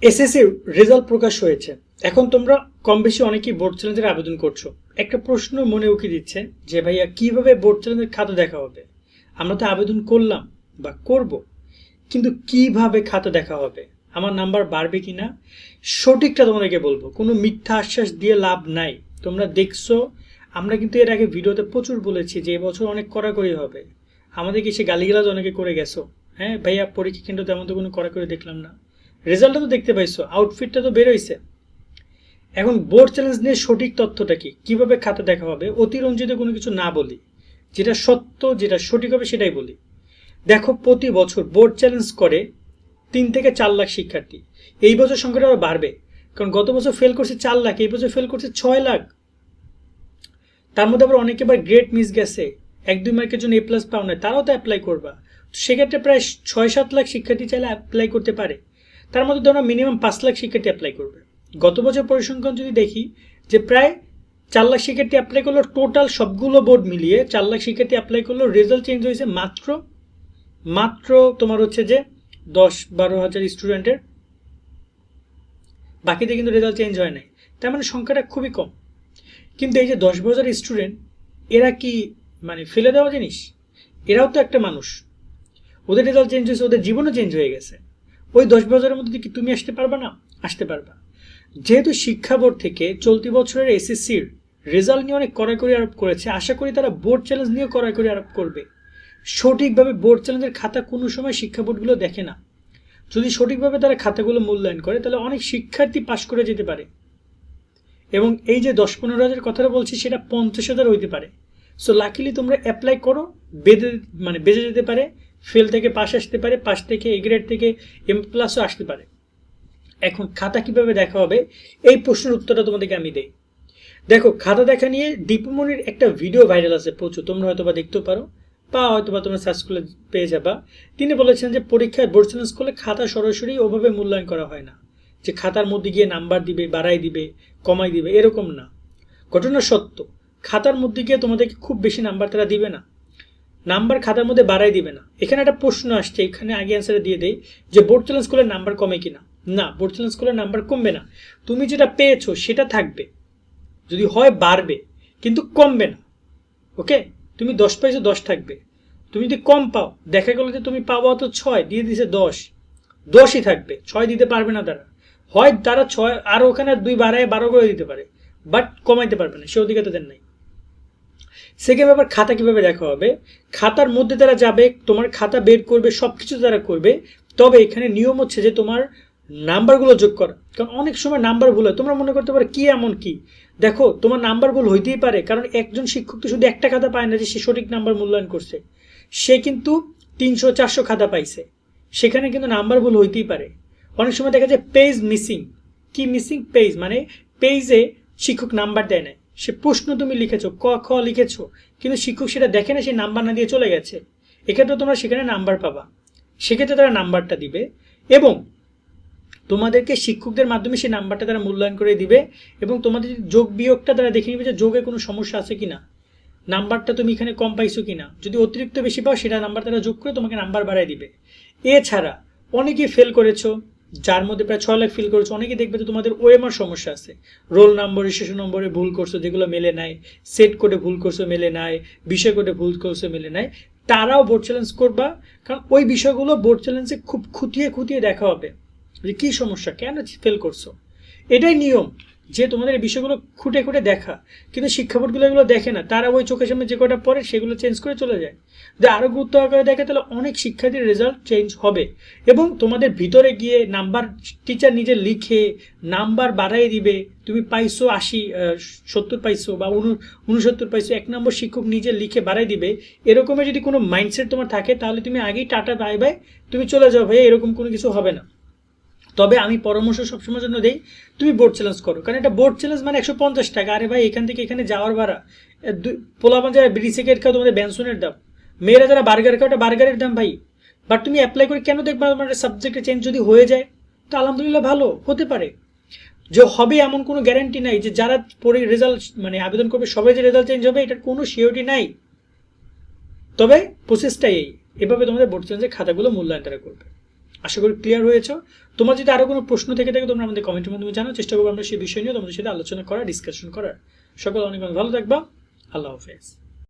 এসএসসির রেজাল্ট প্রকাশ হয়েছে। এখন তোমরা কম বেশি অনেকেই বোর্ড চ্যালেঞ্জের আবেদন করছো। একটা প্রশ্ন মনে উকি দিচ্ছে যে ভাইয়া কিভাবে বোর্ড চ্যালেঞ্জের খাতা দেখা হবে? আমরা তো আবেদন করলাম বা করব, কিন্তু কিভাবে খাতা দেখা হবে? আমার নাম্বার বাড়বে কিনা? সঠিকটা তোমাদেরকে বলবো, কোনো মিথ্যা আশ্বাস দিয়ে লাভ নাই। তোমরা দেখছো, আমরা কিন্তু এর আগে ভিডিওতে প্রচুর বলেছি যে এবছর অনেক কড়াকড়ি হবে। আমাদের কি সে গালিগালাজ অনেকে করে গেছো? হ্যাঁ ভাইয়া, পরীক্ষা কিন্তু তেমন তো কোনো কড়াকড়ি দেখলাম না। রেজাল্টটা তো দেখতে পাইছো, আউটফিটটা তো বেরোইছে। এখন বোর্ড চ্যালেঞ্জ নিয়ে সঠিক তথ্যটা কি, কিভাবে খাতা দেখা হবে, অতিরঞ্জিত কোনো কিছু না বলি, যেটা সত্য যেটা সঠিক হবে সেটাই বলি। দেখো, প্রতি বছর বোর্ড চ্যালেঞ্জ করে 3 থেকে 4 লাখ শিক্ষার্থী। এই বছর সংখ্যাটা আবার বাড়বে, কারণ গত বছর ফেল করছে 4 লাখ, এই বছর ফেল করছে 6 লাখ। তার মধ্যে আবার অনেকে আবার গ্রেড মিস গেছে, 1-2 মার্কের জন্য A+ পাও না, তারাও তো অ্যাপ্লাই করবা। সেক্ষেত্রে প্রায় 6-7 লাখ শিক্ষার্থী চাইলে অ্যাপ্লাই করতে পারে। তার মধ্যে তোমরা মিনিমাম 5 লাখ শিক্ষার্থী অ্যাপ্লাই করবে। গত বছর পরিসংখ্যান যদি দেখি যে প্রায় 4 লাখ শিক্ষার্থী অ্যাপ্লাই করলো, টোটাল সবগুলো বোর্ড মিলিয়ে 4 লাখ শিক্ষার্থী অ্যাপ্লাই করলো। রেজাল্ট চেঞ্জ হয়েছে মাত্র মাত্র তোমার হচ্ছে যে 10-12 হাজার স্টুডেন্টের, বাকিদের কিন্তু রেজাল্ট চেঞ্জ হয় নাই। তার মানে সংখ্যাটা খুবই কম। কিন্তু এই যে 10-12 হাজার স্টুডেন্ট, এরা কি মানে ফেলে দেওয়া জিনিস? এরাও তো একটা মানুষ। ওদের রেজাল্ট চেঞ্জ হয়েছে, ওদের জীবনও চেঞ্জ হয়ে গেছে। ওই 10-12 হাজারের মধ্যে কি তুমি আসতে পারবা না? আসতে পারবা। যেহেতু শিক্ষা বোর্ড থেকে চলতি বছরের এসএসসির রেজাল্ট নিয়ে অনেক কড়াকড়ি আরোপ করেছে, আশা করি তারা বোর্ড চ্যালেঞ্জ নিয়েও কড়াকড়ি আরোপ করবে। সঠিকভাবে বোর্ড চ্যালেঞ্জের খাতা কোনো সময় শিক্ষা বোর্ডগুলো দেখে না। যদি সঠিকভাবে তারা খাতাগুলো মূল্যায়ন করে, তাহলে অনেক শিক্ষার্থী পাশ করে যেতে পারে। এবং এই যে 10-15 হাজার কথাটা বলছি, সেটা 50 হাজার হইতে পারে। সো লাকিলি তোমরা অ্যাপ্লাই করো, বেজে যেতে পারে। ফেল থেকে পাস আসতে পারে, পাস থেকে এ গ্রেড থেকে M+ও আসতে পারে। এখন খাতা কিভাবে দেখা হবে, এই প্রশ্নের উত্তরটা তোমাদেরকে আমি দেই। দেখো, খাতা দেখা নিয়ে দীপুমনির একটা ভিডিও ভাইরাল আছে প্রচুর, তোমরা হয়তোবা দেখতেও পারো বা হয়তোবা তোমরা সার্চ করলে পেয়ে যাবা। তিনি বলেছেন যে পরীক্ষায় বোর্ড চ্যালেঞ্জ করলে খাতা সরাসরি ওভাবে মূল্যায়ন করা হয় না, যে খাতার মধ্যে গিয়ে নাম্বার দিবে, বাড়াই দিবে, কমাই দিবে, এরকম না। ঘটনা সত্য, খাতার মধ্যে গিয়ে তোমাদেরকে খুব বেশি নাম্বার তারা দিবে না, নাম্বার খাতার মধ্যে বাড়াই দিবে না। এখানে একটা প্রশ্ন আসছে, এখানে আগে অ্যান্সারে দিয়ে দেই যে বোর্ড চ্যালেঞ্জ করলে নাম্বার কমে কিনা। না, বোর্ড চ্যালেঞ্জ করলে নাম্বার কমবে না। তুমি যেটা পেয়েছো সেটা থাকবে, যদি হয় বাড়বে, কিন্তু কমবে না। ওকে, তুমি 10 পাইছো, 10 থাকবে। তুমি যদি কম পাও, দেখা গেল যে তুমি পাবো তো 6, দিয়ে দিছে 10, 10ই থাকবে, 6 দিতে পারবে না তারা। হয় তারা 6 আর ওখানে 2 বাড়ায় 12 করে দিতে পারে, বাট কমাইতে পারবে না, সে অধিকার তাদের নাই। সেকেন্ড ব্যাপার, খাতা কিভাবে দেখা হবে। খাতার মধ্যে তারা যাবে, তোমার খাতা বের করবে, সব কিছু তারা করবে। তবে এখানে নিয়ম হচ্ছে যে তোমার নাম্বারগুলো যোগ করা, কারণ অনেক সময় নাম্বার ভুল হয়। তোমরা মনে করতে পারো কি এমন কি, দেখো তোমার নাম্বার ভুল হইতেই পারে, কারণ একজন শিক্ষক তো শুধু একটা খাতা পায় না যে সে সঠিক নাম্বার মূল্যায়ন করছে। সে কিন্তু 300-400 খাতা পাইছে, সেখানে কিন্তু নাম্বার ভুল হইতেই পারে। অনেক সময় দেখা যায় পেজ মিসিং। কি মিসিং? পেজ মানে পেজে শিক্ষক নাম্বার দেয় না। সে প্রশ্ন তুমি লিখেছো, ক খ লিখেছো, কিন্তু শিক্ষক সেটা দেখে না, সে নাম্বার না দিয়ে চলে গেছে। এক্ষেত্রে তোমরা সেখানে নাম্বার পাবা, সেক্ষেত্রে তারা নাম্বারটা দিবে এবং তোমাদেরকে শিক্ষকদের মাধ্যমে সেই নাম্বারটা তারা মূল্যায়ন করে দিবে। এবং তোমাদের যদি যোগ বিয়োগটা তারা দেখে নিবে যে যোগে কোনো সমস্যা আছে কিনা, নাম্বারটা তুমি এখানে কম পাইছো কিনা। যদি অতিরিক্ত বেশি পাও, সেটা নাম্বার তারা যোগ করে তোমাকে নাম্বার বাড়ায় দিবে। এছাড়া অনেকেই ফেল করেছো, যার মধ্যে প্রায় 6 লাখ ফেল করেছো, অনেকে দেখবে যে তোমাদের ওএমআর সমস্যা আছে, রোল নম্বরে শেষ নম্বরে ভুল করছো, যেগুলো মেলে নাই, সেট কোডে ভুল করছো মেলে নাই, বিষয় কোডে ভুল করছো মেলে নাই, তারাও বোর্ড চ্যালেঞ্জ করবা। কারণ ওই বিষয়গুলো বোর্ড চ্যালেঞ্জে খুব খুঁটিয়ে খুঁটিয়ে দেখা হবে যে কী সমস্যা, কেন ফেল করছো। এটাই নিয়ম, যে তোমাদের এই বিষয়গুলো খুঁটে খুঁটে দেখা। কিন্তু শিক্ষা বোর্ডগুলো এগুলো দেখে না, তারা ওই চোখের সামনে যে কটা পড়ে সেগুলো চেঞ্জ করে চলে যায়। যদি আরও গুরুত্ব আকারে দেখে, তাহলে অনেক শিক্ষার্থীর রেজাল্ট চেঞ্জ হবে। এবং তোমাদের ভিতরে গিয়ে নাম্বার টিচার নিজে লিখে নাম্বার বাড়াই দিবে। তুমি পাইছো 80, 70 পাইছো বা 69 পাইছো, 1 নম্বর শিক্ষক নিজে লিখে বাড়াই দিবে। এরকমের যদি কোনো মাইন্ডসেট তোমার থাকে, তাহলে তুমি আগেই টাটা বাই বাই, তুমি চলে যাও ভাই, এরকম কোনো কিছু হবে না। তবে আমি পরামর্শ সবসময়ের জন্য দেই, তুমি বোর্ড চ্যালেঞ্জ করো, কারণ এটা বোর্ড চ্যালেঞ্জ মানে 150 টাকা। আরে ভাই, এখান থেকে এখানে যাওয়ার ভাড়া, পোলাপান যারা বিড়ি সিগারেট খাও, তোমাদের বেনসনের দাম, মেয়েরা যারা বার্গার খাও, ওটা বার্গারের দাম ভাই। বাট তুমি অ্যাপ্লাই করে কেন দেখবা তোমার সাবজেক্টে চেঞ্জ যদি হয়ে যায়, তো আলহামদুলিল্লাহ, ভালো হতে পারে। যে হবে এমন কোনো গ্যারান্টি নাই যে যারা পরে রেজাল্ট আবেদন করবে সবাই যে রেজাল্ট চেঞ্জ হবে, এটার কোনো সিওরিটি নাই। তবে প্রসেসটাই এভাবে তোমাদের বোর্ড চ্যালেঞ্জের খাতাগুলো মূল্যায়ন তারা করবে। আশা করি ক্লিয়ার হয়েছে। তোমার যদি আরও কোনো প্রশ্ন থেকে থাকে তোমরা আমাদের কমেন্টের মাধ্যমে জানার চেষ্টা করবো, আমরা সেই বিষয় নিয়ে তোমাদের সাথে আলোচনা করার, ডিসকাশন করার। সকল অনেক ভালো থাকবা। আল্লাহ হাফেজ।